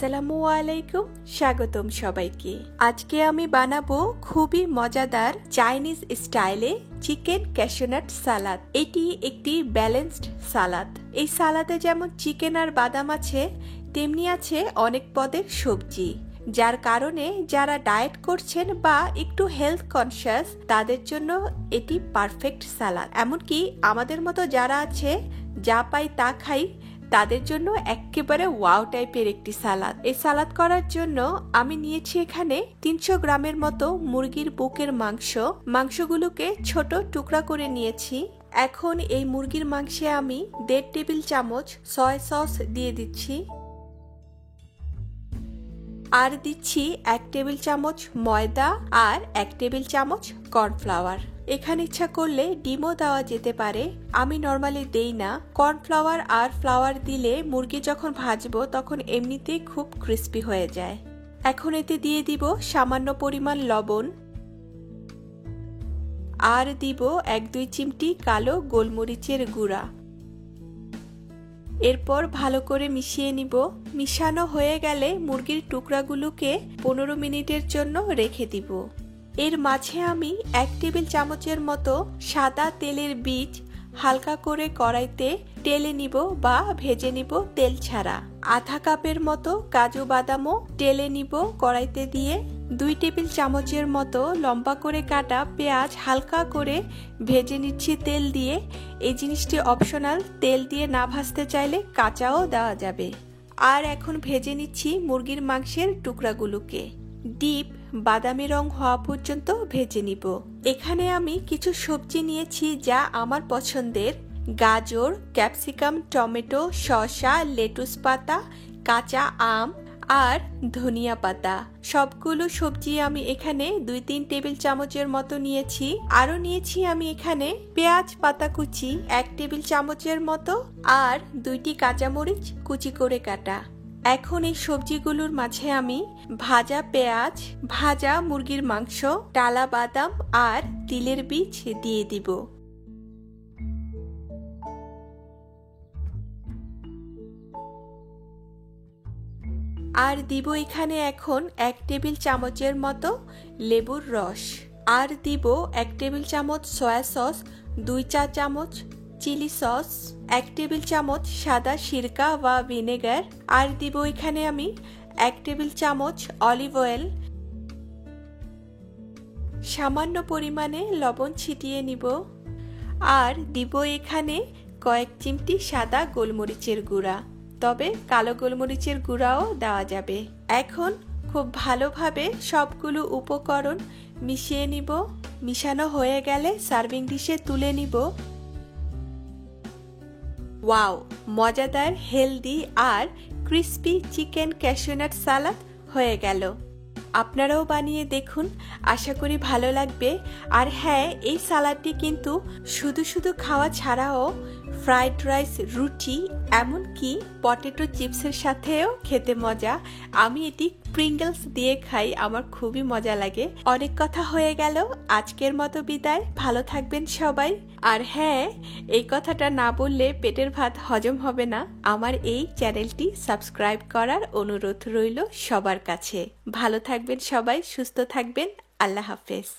আসসালামু আলাইকুম, স্বাগতম সবাইকে। আজকে আমি বানাবো খুবই মজাদার চাইনিজ স্টাইলে চিকেন ক্যাশনাট সালাদ। এটি একটি ব্যালেন্সড সালাদ। এই সালাদে যেমন চিকেন আর বাদাম আছে, তেমনি আছে অনেক পদের সবজি, যার কারণে যারা ডায়েট করছেন বা একটু হেলথ কনসিয়াস তাদের জন্য এটি পারফেক্ট সালাদ। এমনকি আমাদের মতো যারা আছে যা পাই তা খাই তাদের জন্য একেবারে ওয়াও টাইপের একটি সালাদ। এই সালাদ করার জন্য আমি নিয়েছি এখানে 300 গ্রামের মতো মুরগির বুকের মাংসগুলোকে ছোট টুকরা করে নিয়েছি। এখন এই মুরগির মাংসে আমি 1.5 টেবিল চামচ সয়া সস দিয়ে দিচ্ছি, আর দিচ্ছি 1 টেবিল চামচ ময়দা আর 1 টেবিল চামচ কর্নফ্লাওয়ার। এখানে ইচ্ছা করলে ডিমও দেওয়া যেতে পারে, আমি নরমালি দেই না। কর্নফ্লাওয়ার আর ফ্লাওয়ার দিলে মুরগি যখন ভাজবো তখন এমনিতেই খুব ক্রিস্পি হয়ে যায়। এখন এতে দিয়ে দিব সামান্য পরিমাণ লবণ, আর দিব 1-2 চিমটি কালো গোলমরিচের গুঁড়া। এরপর ভালো করে মিশিয়ে নিব। মিশানো হয়ে গেলে মুরগির টুকরাগুলোকে 15 মিনিটের জন্য রেখে দিব। এর মাঝে আমি 1 টেবিল চামচের মতো সাদা তেলের বীজ হালকা করে কড়াইতে টেলে নিব বা ভেজে নিব তেল ছাড়া। আধা কাপের মতো কাজু বাদামও টেলে নিব কড়াইতে দিয়ে। 2 টেবিল চামচের মতো লম্বা করে কাটা পেঁয়াজ হালকা করে ভেজে নিচ্ছি তেল দিয়ে। এই জিনিসটি অপশনাল, তেল দিয়ে না ভাজতে চাইলে কাঁচাও দেওয়া যাবে। আর এখন ভেজে নিচ্ছি মুরগির মাংসের টুকরাগুলোকে। ডিপ বাদামি রং হওয়া পর্যন্ত ভেজে নিব। এখানে আমি কিছু সবজি নিয়েছি যা আমার পছন্দের: গাজর, ক্যাপসিকাম, টমেটো, শসা, লেটুস পাতা, কাঁচা আম আর ধনিয়া পাতা। সবগুলো সবজি আমি এখানে 2-3 টেবিল চামচের মতো নিয়েছি। আরো নিয়েছি আমি এখানে পেঁয়াজ পাতা কুচি 1 টেবিল চামচের মতো, আর 2টি কাঁচামরিচ কুচি করে কাটা। এখন এই সবজিগুলোর মাঝে আমি ভাজা পেঁয়াজ, ভাজা মুরগির মাংস, টালা বাদাম আর তিলের বীজ দিয়ে দিব। আর দিব এখানে এখন 1 টেবিল চামচের মতো লেবুর রস, আর দিব 1 টেবিল চামচ সয়া সস, 2 চা চামচ চিলি সস, 1 টেবিল চামচ সাদা সিরকা বা ভিনেগার, আর দিব এখানে আমি 1 টেবিল চামচ অলিভ অয়েল। সামান্য পরিমাণে লবণ ছিটিয়ে নিব, আর দিব এখানে কয়েক চিমটি সাদা গোলমরিচের গুঁড়া, তবে কালো গোলমরিচের গুঁড়াও দেওয়া যাবে। এখন খুব ভালোভাবে সবগুলো উপকরণ মিশিয়ে নিব। মিশানো হয়ে গেলে সার্ভিং ডিশে তুলে নিব। ওয়াও, মজাদার, হেলদি আর ক্রিস্পি চিকেন ক্যাশনাট সালাদ হয়ে গেল। আপনারাও বানিয়ে দেখুন, আশা করি ভালো লাগবে। আর হ্যাঁ, এই সালাদটি কিন্তু শুধু শুধু খাওয়া ছাড়াও ফ্রাইড রাইস, রুটি, এমনকি পটেটো চিপসের সাথেও খেতে মজা। আমি এটি প্রিঙ্গলস দিয়ে খাই, আমার খুবই মজা লাগে। অনেক কথা হয়ে গেল, আজকের মতো বিদায়। ভালো থাকবেন সবাই। আর হ্যাঁ, এই কথাটা না বললে পেটের ভাত হজম হবে না। আমার এই চ্যানেলটি সাবস্ক্রাইব করার অনুরোধ রইল সবার কাছে। ভালো থাকবেন সবাই, সুস্থ থাকবেন। আল্লাহ হাফেজ।